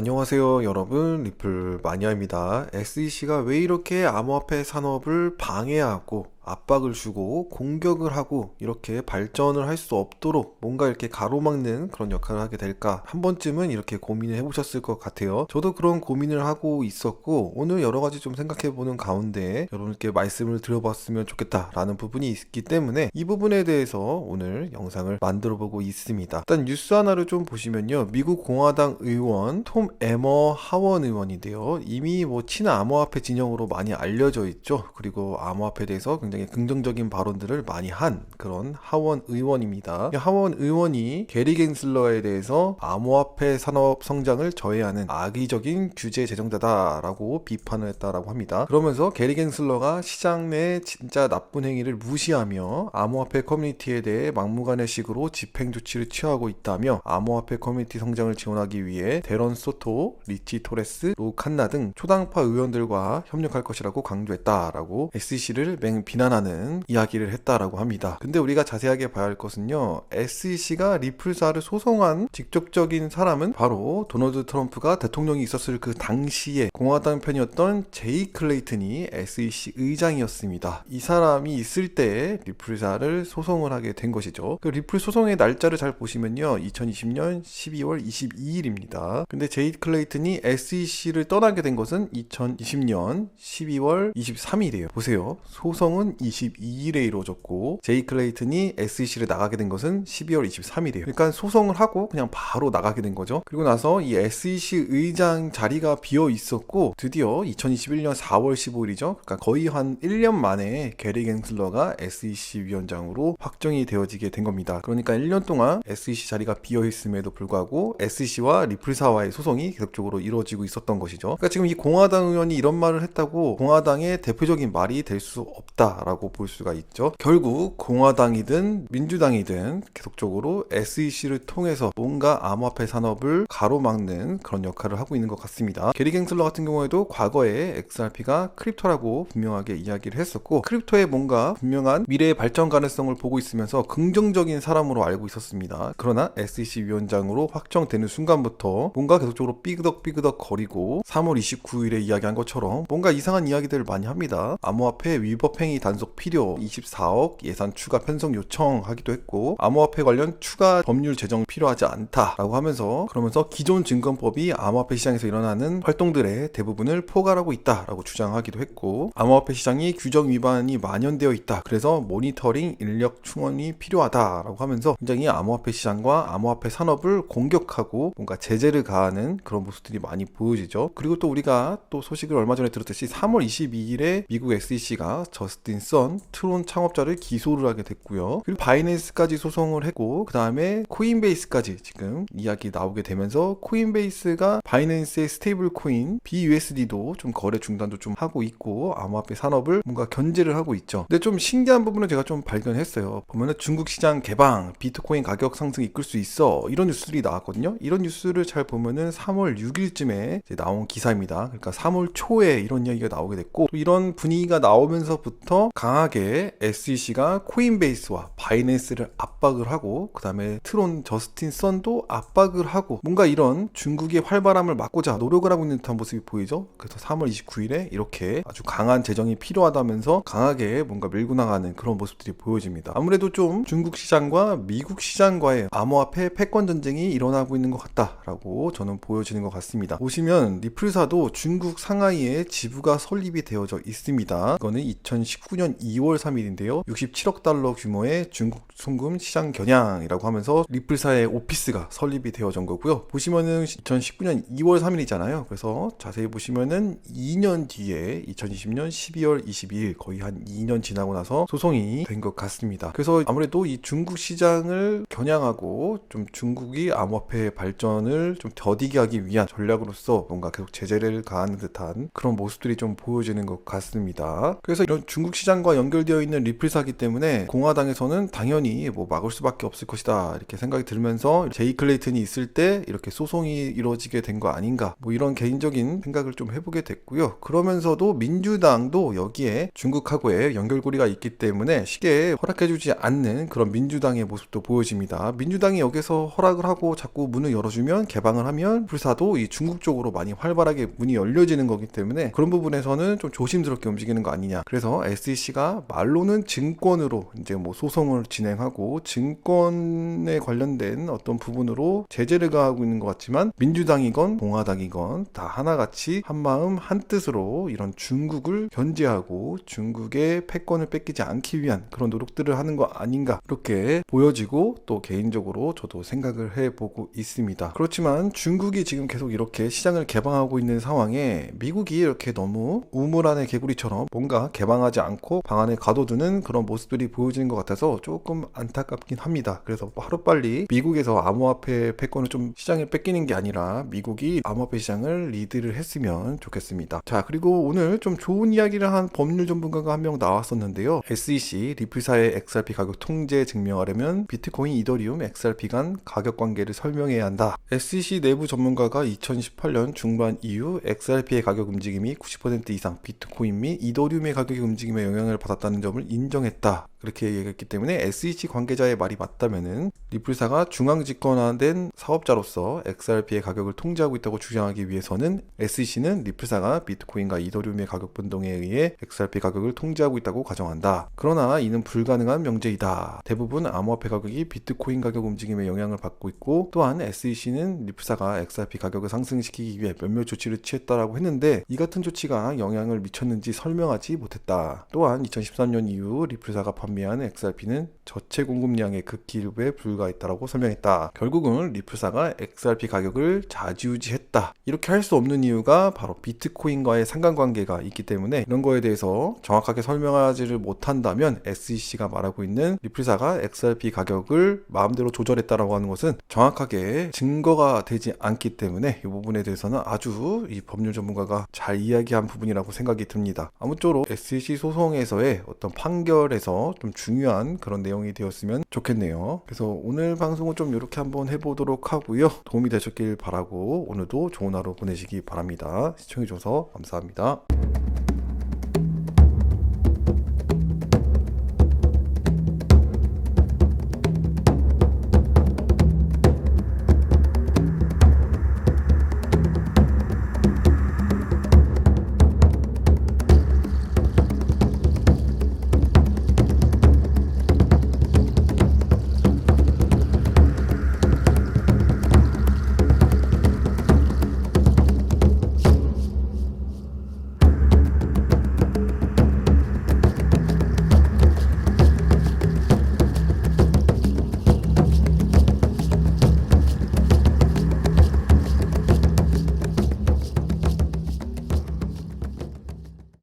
안녕하세요 여러분, 리플 마니아입니다. SEC가 왜 이렇게 암호화폐 산업을 방해하고 압박을 주고 공격을 하고 이렇게 발전을 할 수 없도록 뭔가 이렇게 가로막는 그런 역할을 하게 될까, 한 번쯤은 이렇게 고민을 해보셨을 것 같아요. 저도 그런 고민을 하고 있었고, 오늘 여러 가지 좀 생각해보는 가운데 여러분께 말씀을 드려봤으면 좋겠다라는 부분이 있기 때문에 이 부분에 대해서 오늘 영상을 만들어 보고 있습니다. 일단 뉴스 하나를 좀 보시면요, 미국 공화당 의원 톰 에머 하원 의원인데요, 이미 뭐 친화 암호화폐 진영으로 많이 알려져 있죠. 그리고 암호화폐에 대해서 굉장히 긍정적인 발언들을 많이 한 그런 하원 의원입니다. 이 하원 의원이 게리 겐슬러에 대해서 암호화폐 산업 성장을 저해하는 악의적인 규제 제정자다라고 비판을 했다라고 합니다. 그러면서 게리 겐슬러가 시장 내 진짜 나쁜 행위를 무시하며 암호화폐 커뮤니티에 대해 막무가내식으로 집행 조치를 취하고 있다며, 암호화폐 커뮤니티 성장을 지원하기 위해 데런 소토, 리치 토레스, 로 칸나 등 초당파 의원들과 협력할 것이라고 강조했다라고 SEC를 비난하는 이야기를 했다라고 합니다. 근데 우리가 자세하게 봐야 할 것은요, SEC가 리플사를 소송한 직접적인 사람은 바로 도널드 트럼프가 대통령이 있었을 그 당시에 공화당 편이었던 제이 클레이튼이 SEC 의장이었습니다. 이 사람이 있을 때 리플사를 소송을 하게 된 것이죠. 그 리플 소송의 날짜를 잘 보시면요, 2020년 12월 22일입니다. 근데 제이 클레이튼이 SEC를 떠나게 된 것은 2020년 12월 23일이에요. 보세요. 소송은 22일에 이루어졌고 제이 클레이튼이 SEC를 나가게 된 것은 12월 23일이에요. 그러니까 소송을 하고 그냥 바로 나가게 된 거죠. 그리고 나서 이 SEC 의장 자리가 비어 있었고, 드디어 2021년 4월 15일이죠. 그러니까 거의 한 1년 만에 게리 겐슬러가 SEC 위원장으로 확정이 되어지게 된 겁니다. 그러니까 1년 동안 SEC 자리가 비어 있음에도 불구하고 SEC와 리플사와의 소송이 계속적으로 이루어지고 있었던 것이죠. 그러니까 지금 이 공화당 의원이 이런 말을 했다고 공화당의 대표적인 말이 될 수 없다라고 볼 수가 있죠. 결국 공화당이든 민주당이든 계속적으로 SEC를 통해서 뭔가 암호화폐 산업을 가로막는 그런 역할을 하고 있는 것 같습니다. 게리 갱슬러 같은 경우에도 과거에 XRP가 크립토라고 분명하게 이야기를 했었고, 크립토에 뭔가 분명한 미래의 발전 가능성을 보고 있으면서 긍정적인 사람으로 알고 있었습니다. 그러나 SEC 위원장으로 확정되는 순간부터 뭔가 계속적으로 삐그덕 거리고 3월 29일에 이야기한 것처럼 뭔가 이상한 이야기들을 많이 합니다. 암호화폐 위법행위 단속 필요 24억 예산 추가 편성 요청하기도 했고, 암호화폐 관련 추가 법률 제정 필요하지 않다라고 하면서, 그러면서 기존 증권법이 암호화폐 시장에서 일어나는 활동들의 대부분을 포괄하고 있다라고 주장하기도 했고, 암호화폐 시장이 규정 위반이 만연되어 있다, 그래서 모니터링 인력 충원이 필요하다라고 하면서 굉장히 암호화폐 시장과 암호화폐 산업을 공격하고 뭔가 제재를 가하는 그런 모습들이 많이 보여지죠. 그리고 또 우리가 또 소식을 얼마 전에 들었듯이 3월 22일에 미국 SEC가 저스틴 선 트론 창업자를 기소를 하게 됐고요. 그리고 바이낸스까지 소송을 했고, 그 다음에 코인베이스까지 지금 이야기 나오게 되면서 코인베이스가 바이낸스의 스테이블 코인 BUSD도 좀 거래 중단도 좀 하고 있고 암호화폐 산업을 뭔가 견제를 하고 있죠. 근데 좀 신기한 부분을 제가 좀 발견했어요. 보면은 중국 시장 개방, 비트코인 가격 상승 이끌 수 있어, 이런 뉴스들이 나왔거든요. 이런 뉴스를 잘 보면은 3월 6일쯤에 나온 기사입니다. 그러니까 3월 초에 이런 이야기가 나오게 됐고, 또 이런 분위기가 나오면서부터 강하게 SEC가 코인베이스와 바이낸스를 압박을 하고, 그 다음에 트론 저스틴 선도 압박을 하고, 뭔가 이런 중국의 활발함을 막고자 노력을 하고 있는 듯한 모습이 보이죠. 그래서 3월 29일에 이렇게 아주 강한 재정이 필요하다면서 강하게 뭔가 밀고 나가는 그런 모습들이 보여집니다. 아무래도 좀 중국 시장과 미국 시장과의 암호화폐 패권 전쟁이 일어나고 있는 것 같다라고 저는 보여지는 것 같습니다. 보시면 리플사도 중국 상하이에 지부가 설립이 되어져 있습니다. 이거는 2019년 2월 3일인데요. 67억 달러 규모의 중국 송금 시장 겨냥이라고 하면서 리플사의 오피스가 설립이 되어진 거고요. 보시면은 2019년 2월 3일이잖아요. 그래서 자세히 보시면은 2년 뒤에 2020년 12월 22일, 거의 한 2년 지나고 나서 소송이 된 것 같습니다. 그래서 아무래도 이 중국 시장을 겨냥하고 좀 중국이 암호화폐 발전을 좀 더디게 하기 위한 전략으로서 뭔가 계속 제재를 가하는 듯한 그런 모습들이 좀 보여지는 것 같습니다. 그래서 이런 중국 시장과 연결되어 있는 리플사기 때문에 공화당에서는 당연히 뭐 막을 수밖에 없을 것이다 이렇게 생각이 들면서 제이 클레이튼이 있을 때 이렇게 소송이 이루어지게 된 거 아닌가, 뭐 이런 개인적인 생각을 좀 해보게 됐고요. 그러면서도 민주당도 여기에 중국하고의 연결고리가 있기 때문에 쉽게 허락해주지 않는 그런 민주당의 모습도 보여집니다. 민주당이 여기서 허락을 하고 자꾸 문을 열어주면, 개방을 하면 불사도 이 중국 쪽으로 많이 활발하게 문이 열려지는 거기 때문에 그런 부분에서는 좀 조심스럽게 움직이는 거 아니냐. 그래서 SEC가 말로는 증권으로 이제 뭐 소송을 진행하고 증권에 관련된 어떤 부분으로 제재를 가하고 있는 것 같지만, 민주당이건 공화당이건 다 하나같이 한마음 한뜻으로 이런 중국을 견제하고 중국의 패권을 뺏기지 않기 위한 그런 노력들을 하는 거 아닌가, 이렇게 보여지고 또 개인적으로 저도 생각을 해보고 있습니다. 그렇지만 중국이 지금 계속 이렇게 시장을 개방하고 있는 상황에 미국이 이렇게 너무 우물 안의 개구리처럼 뭔가 개방하지 않고 방 안에 가둬두는 그런 모습들이 보여지는 것 같아서 조금 안타깝긴 합니다. 그래서 하루빨리 미국에서 암호화폐 패권을 좀 시장에 뺏기는 게 아니라 미국이 암호화폐 시장을 리드를 했으면 좋겠습니다. 자, 그리고 오늘 좀 좋은 이야기를 한 법률 전문가가 한 명 나왔었는데요. SEC 리플사의 XRP 가격 통제 증명하려면 비트코인, 이더리움, XRP 간 가격 관계를 설명해야 한다. SEC 내부 전문가가 2018년 중반 이후 XRP의 가격 움직임이 90% 이상 비트코인 및 이더리움의 가격의 움직임에 영향을 받았다는 점을 인정했다. 그렇게 얘기했기 때문에 SEC 관계자의 말이 맞다면은 리플사가 중앙 집권화된 사업자로서 XRP의 가격을 통제하고 있다고 주장하기 위해서는 SEC는 리플사가 비트코인과 이더리움의 가격 변동에 의해 XRP 가격을 통제하고 있다고 가정한다. 그러나 이는 불가능한 명제이다. 대부분 암호화폐 가격이 비트코인 가격 움직임에 영향을 받고 있고, 또한 SEC는 리플사가 XRP 가격을 상승시키기 위해 몇몇 조치를 취했다라고 했는데 이 같은 조치가 영향을 미쳤는지 설명하지 못했다. 또한 2013년 이후 리플사가 판매한 XRP는 저체 공급량의 극히 일부에 불과했다라고 설명했다. 결국은 리플사가 XRP 가격을 좌지우지했다. 이렇게 할 수 없는 이유가 바로 비트코인과의 상관관계가 있기 때문에, 이런 거에 대해서 정확하게 설명하지를 못한다면 SEC가 말하고 있는 리플사가 XRP 가격을 마음대로 조절했다라고 하는 것은 정확하게 증거가 되지 않기 때문에 이 부분에 대해서는 아주 이 법률 전문가가 잘 이야기한 부분이라고 생각이 듭니다. 아무쪼록 SEC 소송에서의 어떤 판결에서 좀 중요한 그런 내용이 되었으면 좋겠네요. 그래서 오늘 방송은 좀 이렇게 한번 해보도록 하고요. 도움이 되셨길 바라고 오늘도 좋은 하루 보내시기 바랍니다. 시청해주셔서 감사합니다.